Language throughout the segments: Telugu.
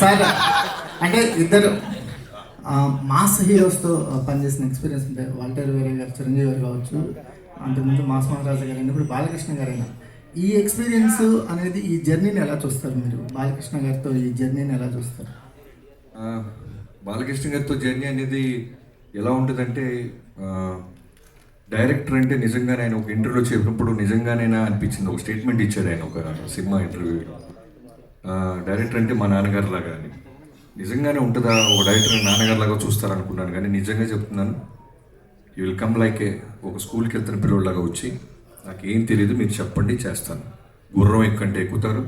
సార్ అంటే ఇద్దరు మాస్ హీరోస్తో పనిచేసిన ఎక్స్పీరియన్స్ ఉంటాయి. వాల్టర్ వేరే గారు, చిరంజీవి గారు కావచ్చు, అంతకుముందు మాస్ మహారాజా గారు, ఇప్పుడు బాలకృష్ణ గారైనా. ఈ ఎక్స్పీరియన్స్ అనేది ఈ జర్నీని ఎలా చూస్తారు మీరు? బాలకృష్ణ గారితో ఈ జర్నీని ఎలా చూస్తారు? బాలకృష్ణ గారితో జర్నీ అనేది ఎలా ఉంటుందంటే, డైరెక్టర్ అంటే నిజంగానే ఆయన ఒక ఇంటర్వ్యూలో చెప్పినప్పుడు నిజంగానైనా అనిపించింది. ఒక స్టేట్మెంట్ ఇచ్చాడు ఆయన ఒక సినిమా ఇంటర్వ్యూలో, డైరెక్టర్ అంటే మా నాన్నగారు లాగా అని. నిజంగానే ఉంటుందా ఒక డైరెక్టర్ నాన్నగారు లాగా చూస్తారనుకున్నాను, కానీ నిజంగా చెప్తున్నాను, యూ విల్ కమ్ లైక్ ఒక స్కూల్కి వెళ్తున్న పిల్లలాగా వచ్చి, నాకు ఏం తెలియదు మీరు చెప్పండి చేస్తాను. గుర్రం ఎక్కంటే ఎక్కుతారు,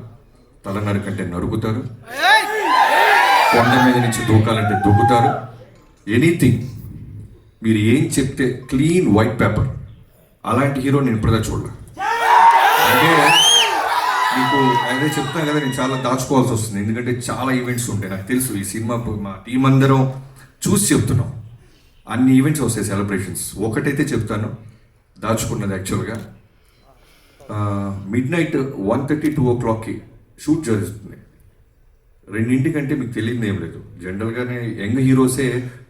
తల నరుకంటే నరుకుతారు, కొండ మీద నుంచి దూకాలంటే దూకుతారు, ఎనీథింగ్ మీరు ఏం చెప్తే క్లీన్ వైట్ పేపర్. అలాంటి హీరో నేను ఇప్పుడుదా చూడలే. అంటే మీకు అదే చెప్తాను కదా, నేను చాలా దాచుకోవాల్సి వస్తుంది, ఎందుకంటే చాలా ఈవెంట్స్ ఉంటాయి. నాకు తెలుసు ఈ సినిమా మా టీం అందరం చూసి చెప్తున్నాం, అన్ని ఈవెంట్స్ వస్తాయి, సెలబ్రేషన్స్. ఒకటైతే చెప్తాను, దాచుకున్నది యాక్చువల్గా మిడ్నైట్ 1:30, 2 o'clockకి షూట్ జరుగుతుంది. 2:00 మీకు తెలియదు ఏం లేదు. జనరల్గానే యంగ్ హీరోసే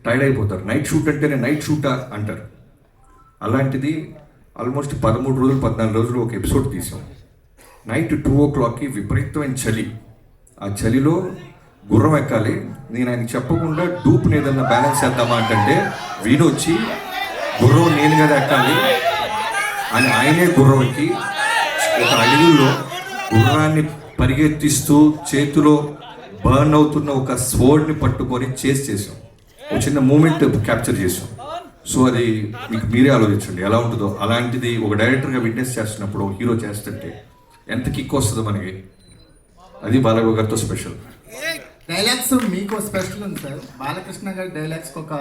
టైర్డ్ అయిపోతారు, నైట్ షూట్ అంటేనే నైట్ షూటా అంటారు. అలాంటిది ఆల్మోస్ట్ 13 రోజులు 14 రోజులు ఒక ఎపిసోడ్ తీసాం. నైట్ 2 o'clockకి విపరీతమైన చలి, ఆ చలిలో గుర్రం ఎక్కాలి. నేను ఆయనకి చెప్పకుండా డూప్ని ఏదన్నా బ్యాలెన్స్ చేద్దామా అంటే వీడు వచ్చి గుర్రం నేను కదా ఎక్కాలి అని ఆయనే గుర్రం ఎక్కి ఒక అడవిలో గుర్రాన్ని పరిగెత్తిస్తూ చేతిలో బర్న్ అవుతున్న ఒక స్వర్డ్ని పట్టుకొని చేసాం. ఒక చిన్న మూమెంట్ క్యాప్చర్ చేసాం. సో అది మీకు మీరే ఆలోచించండి ఎలా ఉంటుందో. అలాంటిది ఒక డైరెక్టర్గా విట్నెస్ చేస్తున్నప్పుడు ఒక హీరో చేస్తుంటే ఎంత కిక్ వస్తుందో మనకి. అది బాలయ్య గారితో స్పెషల్. డైలాగ్స్ మీకు స్పెషల్ ఉంది సార్. బాలకృష్ణ గారి డైలాగ్స్కి ఒక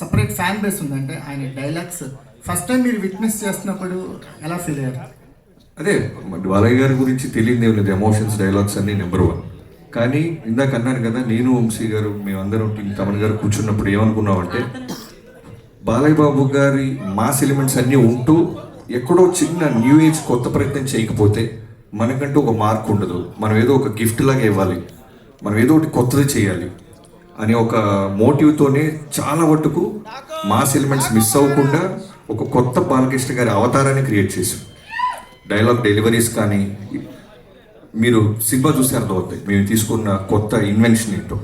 సపరేట్ ఫ్యాన్ బేస్ ఉంది. అంటే ఆయన డైలాగ్స్ ఫస్ట్ టైం మీరు విట్నెస్ చేస్తున్నప్పుడు ఎలా ఫీల్ అయ్యారు? అదే బాలయ్య గారి గురించి తెలియదు ఏం లేదు, ఎమోషన్స్ డైలాగ్స్ అన్నీ నెంబర్ 1. కానీ ఇందాక అన్నాను కదా, నేను వంశీ గారు మేమందరం తమన్ గారు కూర్చున్నప్పుడు ఏమనుకున్నామంటే, బాలయ్య బాబు గారి మాస్ ఎలిమెంట్స్ అన్నీ ఉంటూ ఎక్కడో చిన్న న్యూ ఏజ్ కొత్త ప్రయత్నం చేయకపోతే మనకంటూ ఒక మార్క్ ఉండదు. మనం ఏదో ఒక గిఫ్ట్ లాగా ఇవ్వాలి, మనం ఏదో ఒకటి కొత్తది చేయాలి అనే ఒక మోటివ్తోనే చాలా మటుకు మాస్ ఎలిమెంట్స్ మిస్ అవ్వకుండా ఒక కొత్త బాలకృష్ణ గారి అవతారాన్ని క్రియేట్ చేశాం. డైలాగ్ డెలివరీస్ కానీ మీరు సినిమా చూసి అర్థమవుతాయి మేము తీసుకున్న కొత్త ఇన్వెన్షన్ ఏంటో.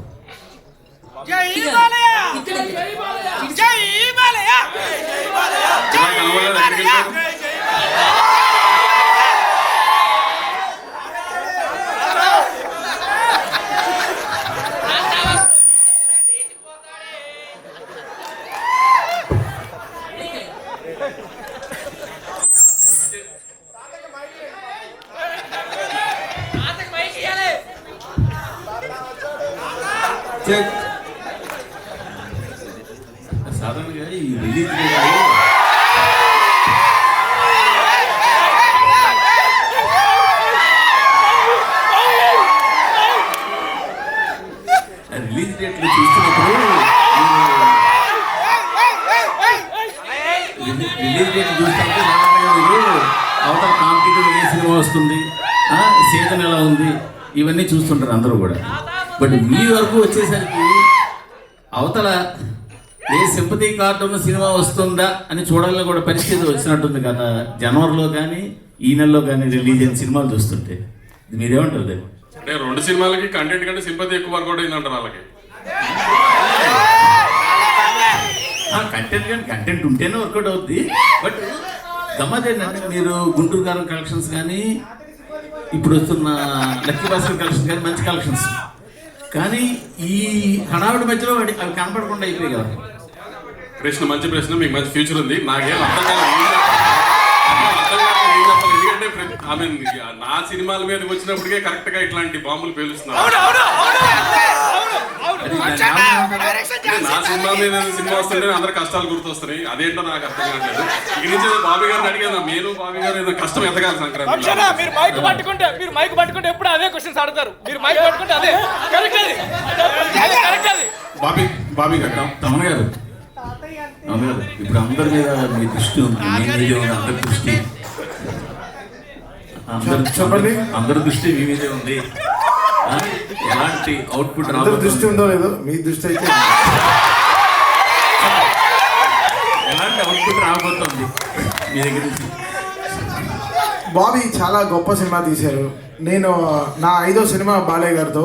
సాధారణంగా ఈ రిలీజ్ డేట్లు చూస్తున్నప్పుడు రిలీజ్ డేట్ చూస్తుంటే మీరు అవతల కాంపిటేటివ్ ఏ సినిమా వస్తుంది, సీజన్ ఎలా ఉంది, ఇవన్నీ చూస్తుంటారు అందరూ కూడా. బట్ మీ వరకు వచ్చేసరికి అవతల ఏ సింపతి కార్టూన్ సినిమా వస్తుందా అని చూడాలని కూడా పరిస్థితి వచ్చినట్టుంది కదా. జనవరిలో కానీ ఈ నెలలో కానీ రిలీజ్ అయిన సినిమాలు చూస్తుంటే మీరేమంటారు? అంటే 2 సినిమాలకి కంటెంట్ కంటే సింపతి ఎక్కువ వర్కౌట్ అయిందంటారు వాళ్ళకి. కంటెంట్ కానీ కంటెంట్ ఉంటేనే వర్కౌట్ అవుద్ది. బట్ గమ్మత్ ఏంటంటే మీరు గుంటూరు గారు కలెక్షన్స్ కానీ ఇప్పుడు వస్తున్న లక్కీ భాస్కర్ కలెక్షన్స్ కానీ మంచి కలెక్షన్స్, కానీ ఈ హడావుడి మధ్యలో అవి కనపడకుండా అయిపోయాయి కదా. ప్రశ్న మంచి ప్రశ్న, మీకు మంచి ఫ్యూచర్ ఉంది. నాకేం అర్థం కాదు ఎందుకంటే నా సినిమాల మీదకి వచ్చినప్పటికే కరెక్ట్ గా ఇట్లాంటి బాంబులు పేలుస్తున్నారు. నా సినిమా మీద సినిమా వస్తుంటే అందరు కష్టాలు గుర్తొస్తున్నాయి. అదేంటో నాకు అర్థం కావట్లేదు. ఇక నుంచి బాబీ గారిని అడిగాను, మీరు బాబీ గారు ఏదో కష్టం ఎదగాలి సంక్రాంతి. మీరు మైక్ పట్టుకుంటే ఎప్పుడు అదే క్వశ్చన్స్ అడతారు. మీరు మైక్ పట్టుకుంటే అదే కరెక్ట్. బాబీ గారు, తమన్ గారు, ఇప్పుడు అందరి మీద మీ దృష్టి ఉంది, అందరి దృష్టి అందరి దృష్టి మీ మీదే ఉంది. ఎలాంటి అవుట్పుట్ అందరి దృష్టి రాబోతుంది, ఉందో లేదో మీ దృష్టి అయితే ఎలాంటి అవుట్పుట్ రాబోతుంది మీ దగ్గర నుంచి? బాబీ చాలా గొప్ప సినిమా తీశారు. నేను నా 5వ సినిమా బాలయ్య గారితో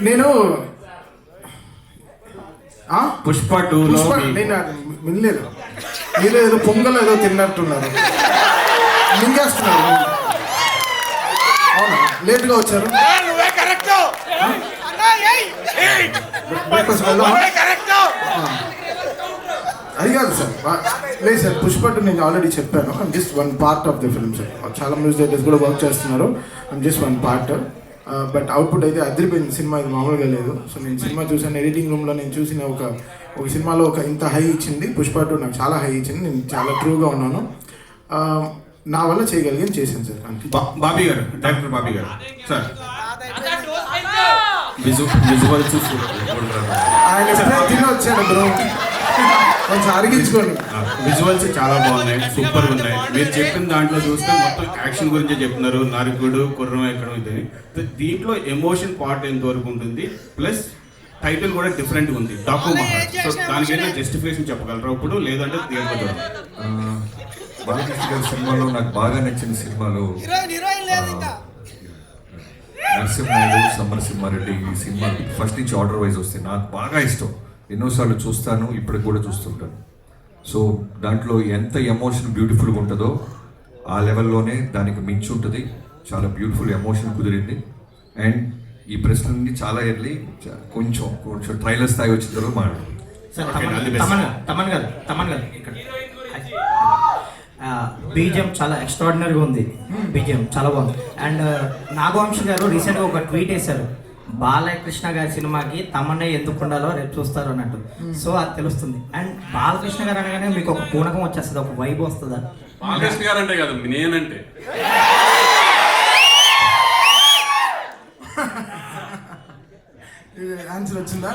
నేను పుష్ప 2లో నేను వినలేదు. మీరు ఏదో పొంగల్ ఏదో తిన్నట్టున్నారు, మింగేస్తున్నారు. అవునా, లేట్గా వచ్చారు. బ్రేక్ఫాస్ట్ వెళ్దామా? అది కాదు సార్, లేదు సార్. పుష్ప 2 నేను ఆల్రెడీ చెప్పాను. I'm just one part of the film sir. చాలా మ్యూజిక్ డైరెక్టర్స్ కూడా వర్క్ చేస్తున్నారు. I'm just one part. But output అయితే అదిరిపోయింది. సినిమా ఇది మామూలుగా లేదు. సో నేను సినిమా చూసాను, ఎడిటింగ్ రూమ్లో నేను చూసిన ఒక సినిమాలో ఇంత హై ఇచ్చింది. పుష్ప 2 నాకు చాలా హై ఇచ్చింది. నేను చాలా ట్రూగా ఉన్నాను. నా వల్ల చేయగలిగాను, చేశాను సార్. బాబీ గారు, డైరెక్టర్ బాబీ గారు సార్, విజువల్స్ ఆయన ఎప్పుడైనా తిని వచ్చాడు బ్రో, కొంచెం అరిగించుకోండి. విజువల్స్ చాలా బాగున్నాయి, సూపర్ ఉన్నాయి. మీరు చెప్పిన దాంట్లో చూస్తే మొత్తం యాక్షన్ గురించే చెప్తున్నారు, నరుకుడు కుర్రం ఎక్కడం ఇదని. దీంట్లో ఎమోషన్ పార్ట్ ఎంతవరకు ఉంటుంది, ప్లస్ టైటిల్ కూడా డిఫరెంట్ ఉంది, డాకు మహారాజ్. సో దానికైనా జస్టిఫికేషన్ చెప్పగలరా ఇప్పుడు, లేదంటే థియేటర్ చూడాలి? బాలకృష్ణ గారి సినిమాలో నాకు బాగా నచ్చిన సినిమాలు నరసింహారెడ్డి, సమరసింహారెడ్డి. ఈ సినిమా ఫస్ట్ నుంచి ఆర్డర్ వైజ్ వస్తాయి, నాకు బాగా ఇష్టం. ఎన్నోసార్లు చూస్తాను, ఇప్పటికి కూడా చూస్తుంటాను. సో దాంట్లో ఎంత ఎమోషన్ బ్యూటిఫుల్గా ఉంటుందో ఆ లెవెల్లోనే దానికి మించి ఉంటుంది. చాలా బ్యూటిఫుల్ ఎమోషన్ కుదిరింది. అండ్ ఈ ప్రశ్నని చాలా ఎర్లీ కొంచెం ట్రైలర్ స్థాయి వచ్చిన తర్వాత మాట్లాడు. తమన్ గారు ఇక్కడ బీజిఎం చాలా ఎక్స్ట్రాడినరీగా ఉంది. బీజిఎం చాలా బాగుంది. అండ్ నాగవంశి గారు రీసెంట్గా ఒక ట్వీట్ వేశారు, బాలకృష్ణ గారి సినిమాకి తమన్నే ఎందుకు ఉండాలో రేపు చూస్తారు అన్నట్టు. సో అది తెలుస్తుంది. అండ్ బాలకృష్ణ గారు అనగానే మీకు ఒక పూనకం వచ్చేస్తుంది, ఒక వైబ్ వస్తుందా? బాలకృష్ణ గారు అంటే కదా, నేనంటే ఆన్సర్ వచ్చిందా?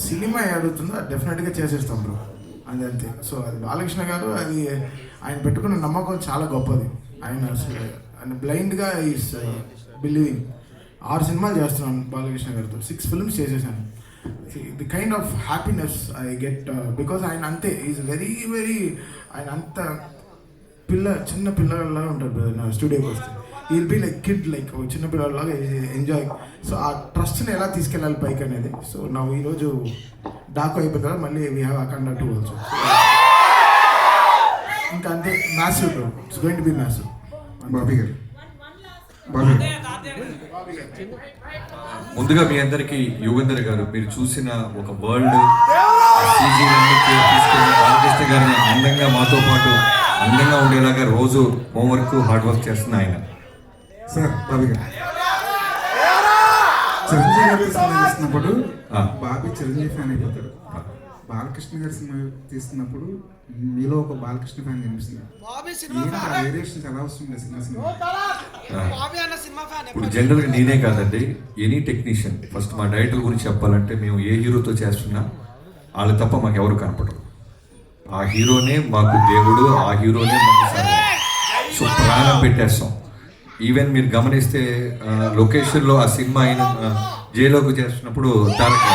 సినిమా అడుగుతుందా, డెఫినెట్గా చేసేస్తాం బ్రో, అది అంతే. సో అది బాలకృష్ణ గారు, అది ఆయన పెట్టుకున్న నమ్మకం చాలా గొప్పది. ఆయన బ్లైండ్గా ఈస్ బిలీవింగ్. 6 సినిమాలు చేస్తున్నాను బాలకృష్ణ గారితో, 6 ఫిల్మ్స్ చేసేసాను. The kind of happiness I get because ఆయన అంతే, ఈజ్ వెరీ ఆయన అంత చిన్న పిల్లలాగా ఉంటారు బ్రదర్. నా స్టూడియోకి వస్తే will be like kid, like చిన్న పిల్లలాగా ఎంజాయ్. సో ఆ ట్రస్ట్ని ఎలా తీసుకెళ్ళాలి పైకి అనేది. సో నా ఈరోజు డాకు అయిపోయింది కదా, మళ్ళీ వీ హ్యావ్ అఖండ 2 ఆల్సో. ఇంకా అంతే, massive bro, it's going to be massive. Bobby గారు, ముందుగా మీ అందరికీ యుగంధర్ గారు, మీరు చూసిన ఒక వరల్డ్ సీజీలన్నీ తీసుకుని బాలకృష్ణ గారిని అందంగా మాతో పాటు అందంగా ఉండేలాగా రోజు హోంవర్క్ హార్డ్ వర్క్ చేస్తున్న ఆయన. సార్ బాబీ గారు, చిరంజీవి గారి సినిమా తీస్తున్నప్పుడు బాబీ చిరంజీవి ఫ్యాన్ అయిపోతాడు. బాలకృష్ణ గారి సినిమా తీస్తున్నప్పుడు మీలో ఒక బాలకృష్ణ ఫ్యాన్ కనిపిస్తుంది. వేరియేషన్స్ ఎలా వస్తుంది సినిమా? ఇప్పుడు జనరల్గా నేనే కాదండి, ఎనీ టెక్నీషియన్ ఫస్ట్ మా డైరెక్టర్ గురించి చెప్పాలంటే, మేము ఏ హీరోతో చేస్తున్నా వాళ్ళు తప్ప మాకు ఎవరు కనపడరు. ఆ హీరోనే మాకు దేవుడు, ఆ హీరోనే మాకు సర్వం. సో ప్రాణం పెట్టేస్తాం. ఈవెన్ మీరు గమనిస్తే లొకేషన్లో ఆ సినిమా అయిన జైలోకి చేస్తున్నప్పుడు తారక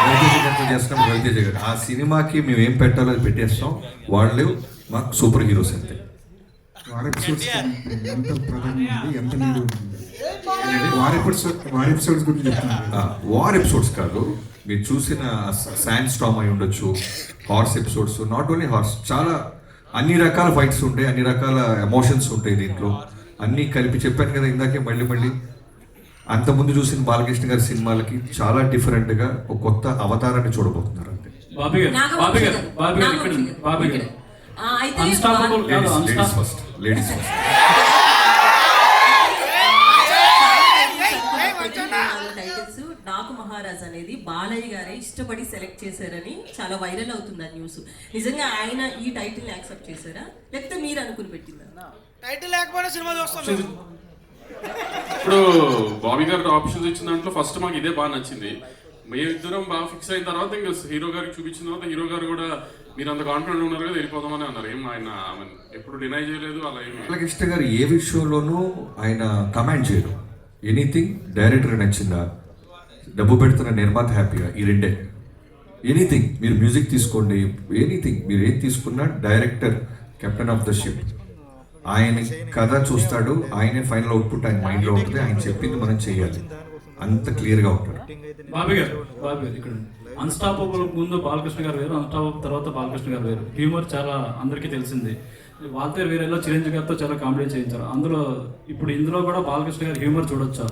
రవితేజ గారితో చేస్తున్నప్పుడు రవితేజ గారు, ఆ సినిమాకి మేము ఏం పెట్టాలో అది పెట్టేస్తాం. వాళ్ళు మాకు సూపర్ హీరోస్ అంతే. వార్ ఎపిసోడ్స్ ఎంత ప్రధానంగా ఉంది, ఎంత నీడు ఉంటుంది? వార్ ఎపిసోడ్స్ గురించి చెప్తున్నారు. వార్ ఎపిసోడ్స్ కాదు, మీరు చూసిన శాండ్ స్టామ్ అయి ఉండొచ్చు, horse episodes. Not only horse, చాలా అన్ని రకాల ఫైట్స్ ఉంటాయి, అన్ని రకాల ఎమోషన్స్ ఉంటాయి దీంట్లో. అన్నీ కలిపి చెప్పాను కదా ఇందాకే, మళ్ళీ అంతకుముందు చూసిన బాలకృష్ణ గారి సినిమాలకి చాలా డిఫరెంట్గా ఒక కొత్త అవతారాన్ని చూడబోతున్నారు అంతే. Ladies first. Titles Daaku Maharaj అనేది బాలయ్య గారే ఇష్టపడి సెలెక్ట్ చేశారని చాలా వైరల్ అవుతుంది ఆ న్యూస్. నిజంగా ఆయన ఈ టైటిల్ యాక్సెప్ట్ చేశారా, లేకపోతే మీరు అనుకుని పెట్టిందా? టైటిల్ లేకపోయినా సినిమా చూస్తాం. ఇప్పుడు బాబీ గారు ఆప్షన్స్ ఇచ్చిన దాంట్లో ఫస్ట్ మాకు ఇదే బాగా నచ్చింది. మేమిద్దరం బాగా ఫిక్స్ అయిన తర్వాత ఇంకా హీరో గారికి చూపించిన తర్వాత హీరో గారు కూడా మీరు అంత కాన్ఫిడెంట్ ఉన్నారు కదా వెళ్ళిపోదామని అన్నారు. ఏం ఆయన ఎప్పుడు డినై చేయలేదు అలా ఏం. బాలకృష్ణ గారు ఏ విషయంలోనూ ఆయన కమాండ్ చేయరు. ఎనీథింగ్ డైరెక్టర్ నచ్చిందా, డబ్బు పెడుతున్న నిర్మాత హ్యాపీగా, ఈ రెండే. ఎనీథింగ్ మీరు మ్యూజిక్ తీసుకోండి, ఎనీథింగ్ మీరు ఏం తీసుకున్నా director captain of the ship. ఆయన కథ చూస్తాడు, ఆయనే ఫైనల్ అవుట్పుట్ ఆయన మైండ్లో ఉంటుంది. ఆయన చెప్పింది మనం చేయాలి, అంత క్లియర్గా ఉంటాడు. బాబీ గారు ఇక్కడ అన్స్టాపబుల్ ముందు బాలకృష్ణ గారు వేరు, అన్స్టాపబుల్ తర్వాత బాలకృష్ణ గారు వేరు. హ్యూమర్ చాలా అందరికీ తెలిసింది. వాల్తేరు వీరేలో చిరంజీవి గారితో చాలా కామెడీ చేయించారు. ఇందులో కూడా బాలకృష్ణ గారి హ్యూమర్ చూడొచ్చా?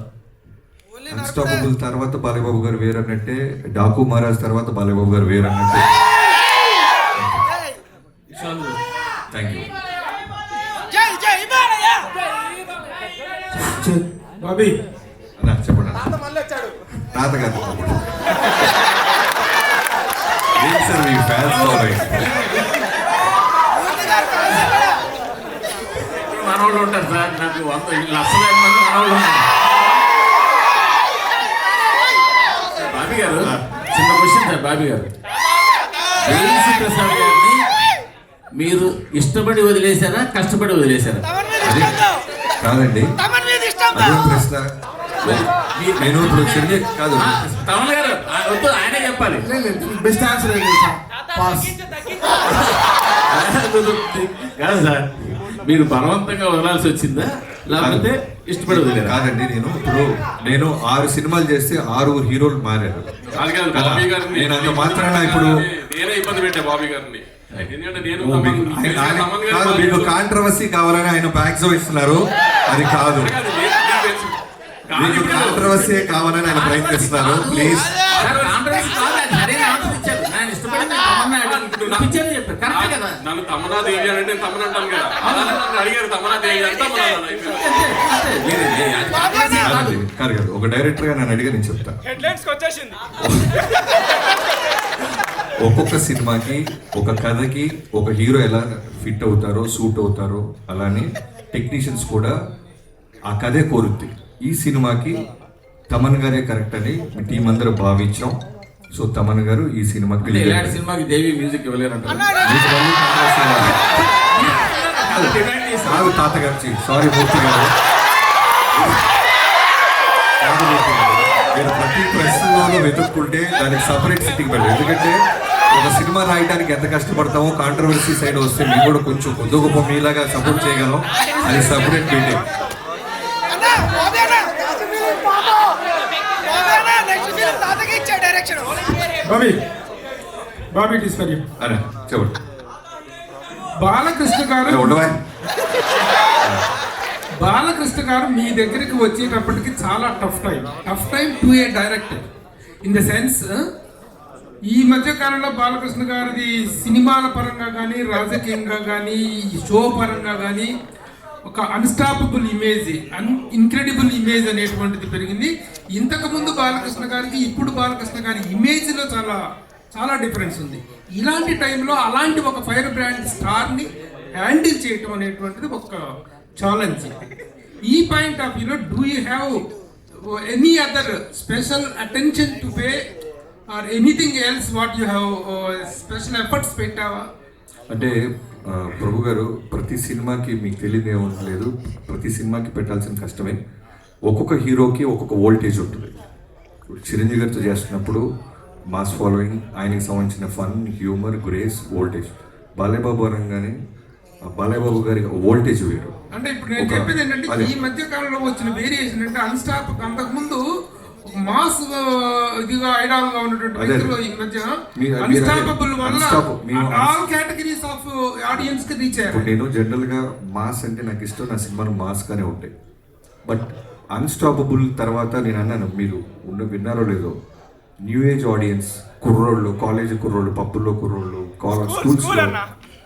అన్స్టాపబుల్ తర్వాత బాలయ్యబాబు గారు వేరు అన్నట్టే, డాకు మహారాజ్ తర్వాత బాలయ్యబాబు గారు వేరు అన్నట్టే. Thank you. బాబీ అన్నా చెప్పండి. తాత గారు సార్ మీ ఫ్యాన్స్ మనవాళ్ళు ఉంటారు సార్, నాకు 100 లక్షల మంది మనవాళ్ళు ఉన్నారు. బాబీ గారు చిన్న క్వశ్చన్ సార్. బాబీ గారు దేవిశ్రీ ప్రసాద్ గారిని మీరు ఇష్టపడి వదిలేశారా, కష్టపడి వదిలేశారా? కాదండి, అదే ప్రశ్న. నేను ఇప్పుడు చిరంజీవి కాదు, తమన్ గారు వద్దు, ఆయనే చెప్పాలి. Best answer pass. కాదు సార్, మీరు బలవంతంగా వదలాల్సి వచ్చిందా లేకపోతే ఇష్టపడి వదిలేరా? కాదండి, నేను 6 సినిమాలు చేస్తే 6 హీరోలు మారారు. బాబీ గారిని నేను అంత మాత్రాన ఇప్పుడు నేనే ఇబ్బంది పెట్టా బాబీ గారిని. ఎందుకంటే నేను కాదు, మీకు కాంట్రవర్సీ కావాలని ఆయన బ్యాక్స్ ఇస్తున్నారు. అది కాదు, మీకు కాంట్రవర్సీ కావాలని ఆయన ప్రయత్నిస్తున్నారు. ప్లీజ్ నన్ను తమన్నా దేవి అంటే నేను తమన్ అంటాను కదా, నన్ను అడిగారు తమన్నా దేవి అంటే కాదు. ఒక డైరెక్టర్ గా నన్ను అడిగా నేను చెప్తా. ఒక్కొక్క సినిమాకి, ఒక కథకి, ఒక హీరో ఎలా ఫిట్ అవుతారో, సూట్ అవుతారో, అలానే టెక్నీషియన్స్ కూడా ఆ కథే కోరుద్ది. ఈ సినిమాకి తమన్ గారే కరెక్ట్ అని మీ టీం అందరూ భావించాం. సో తమన్ గారు ఈ సినిమాకి దేవి మ్యూజిక్ ఇవ్వలేరంటారు. తాతగారు సారీ మూర్తి గారు, మీరు ప్రతి ప్రశ్నలోనూ వెతుక్కుంటే దానికి సపరేట్ సిట్టింగ్ పెట్టారు. ఎందుకంటే ఒక సినిమా రాయడానికి ఎంత కష్టపడతామో, కాంట్రవర్సీ సైడ్ వస్తే మేము కూడా కొంచెం కొద్ది గొప్ప మీలాగా సపోర్ట్ చేయగలం. అది separate meeting. Bobby it is for you. అరే చెప్పండి. బాలకృష్ణ గారు మీ దగ్గరికి వచ్చేటప్పటికి చాలా tough time to A director. In the sense ఈ మధ్య కాలంలో బాలకృష్ణ గారిది సినిమాల పరంగా కానీ, రాజకీయంగా కానీ, షో పరంగా కానీ ఒక అన్స్టాపబుల్ ఇమేజ్, ఇన్క్రెడిబుల్ ఇమేజ్ అనేటువంటిది పెరిగింది. ఇంతకుముందు బాలకృష్ణ గారికి ఇప్పుడు బాలకృష్ణ గారి ఇమేజ్లో చాలా చాలా డిఫరెన్స్ ఉంది. ఇలాంటి టైంలో అలాంటి ఒక ఫైర్ బ్రాండ్ స్టార్ని హ్యాండిల్ చేయటం అనేటువంటిది ఒక ఛాలెంజ్. ఈ పాయింట్ ఆఫ్ వ్యూలో do you have any other special attention to pay or anything else what you have special efforts పెట్టావా? అంటే ప్రభు గారు, ప్రతి సినిమాకి మీకు తెలియదు ఏమనలేదు, ప్రతి సినిమాకి పెట్టాల్సిన కష్టమే. ఒక్కొక్క హీరోకి ఒక్కొక్క వోల్టేజ్ ఉంటుంది. చిరంజీవి గారితో చేస్తున్నప్పుడు మాస్ ఫాలోయింగ్, ఆయనకి సంబంధించిన fun, humour, grace, voltage. Balayya Babu అనగానే బాలయ్యబాబు గారి వోల్టేజ్ వేరు. అంటే ఇప్పుడు నేను చెప్పేది ఏంటంటే ఈ మధ్య కాలంలో వచ్చిన వేరియేషన్ అంటే అన్స్టాప్. అంతకుముందు మాస్ ఇదిగా ఐడాల్ గా ఉన్నటువంటి వ్యక్తులు ఈ మధ్య అన్స్టాపబుల్ వల్ల ఆల్ కేటగిరీస్ ఆఫ్ ఆడియన్స్ కి రీచ్ అయ్యారు. నేను జనరల్ గా మాస్ అంటే నాకు ఇష్టం, నా సినిమాలు మాస్ గానే ఉంటాయి. బట్ అన్స్టాపబుల్ తర్వాత నేను అన్నాను, మీరు విన్నారో లేదో, న్యూ ఏజ్ ఆడియన్స్, కుర్రోళ్ళు, కాలేజీ కుర్రోళ్ళు, పబ్బుల్లో కుర్రోళ్ళు,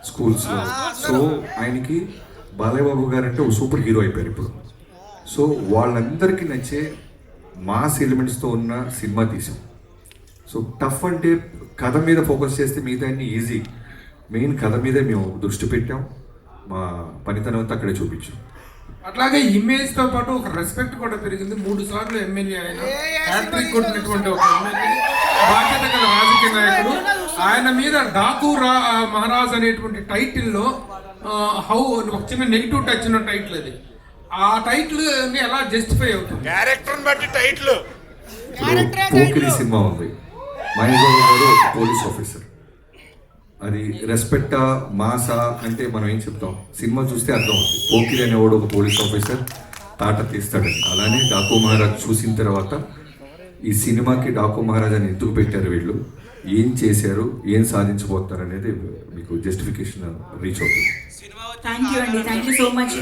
స్కూల్స్లో. సో ఆయనకి బాలయ్యబాబు గారు అంటే ఒక సూపర్ హీరో అయిపోయారు ఇప్పుడు. సో వాళ్ళందరికీ నచ్చే మాస్ ఎలిమెంట్స్తో ఉన్న సినిమా తీసాం. సో టఫ్ అంటే కథ మీద ఫోకస్ చేస్తే మిగతా అన్ని ఈజీ. మెయిన్ కథ మీదే మేము దృష్టి పెట్టాం, మా పనితనం అంతా అక్కడే చూపించాం. అట్లాగే ఇమేజ్ తో పాటు ఒక రెస్పెక్ట్ కూడా పెరిగింది. 3 సార్లు ఎమ్మెల్యే అయినా హ్యాట్రిక్ కొట్టినటువంటి ఒక ఎమ్మెల్యే, బాధ్యత గల రాజకీయ నాయకుడు. ఆయన మీద డాకు మహారాజ్ అనేటువంటి టైటిల్లో హౌ ఒక చిన్న నెగిటివ్ టచ్ ఉన్న టైటిల్ అది. ఆ టైటిల్ ఎలా జస్టిఫై అవుతుంది? క్యారెక్టర్ బట్టి టైటిల్. పోకిరి సినిమా ఉంది, మహేష్ బాబు గారు ఒక పోలీస్ ఆఫీసర్. అది రెస్పెక్టా మాసా అంటే మనం ఏం చెప్తాం, సినిమా చూస్తే అర్థం అవుతుంది. పోకిరి అనేవాడు ఒక పోలీస్ ఆఫీసర్ తాట తీస్తాడని. అలానే డాకు మహారాజ్ చూసిన తర్వాత ఈ సినిమాకి డాకు మహారాజ్ అని ఎందుకు పెట్టారు, వీళ్ళు ఏం చేశారు, ఏం సాధించబోతున్నారు అనేది మీకు జస్టిఫికేషన్ రీచ్ అవుతుంది. థ్యాంక్ యూ అండి, థ్యాంక్ యూ సో మచ్.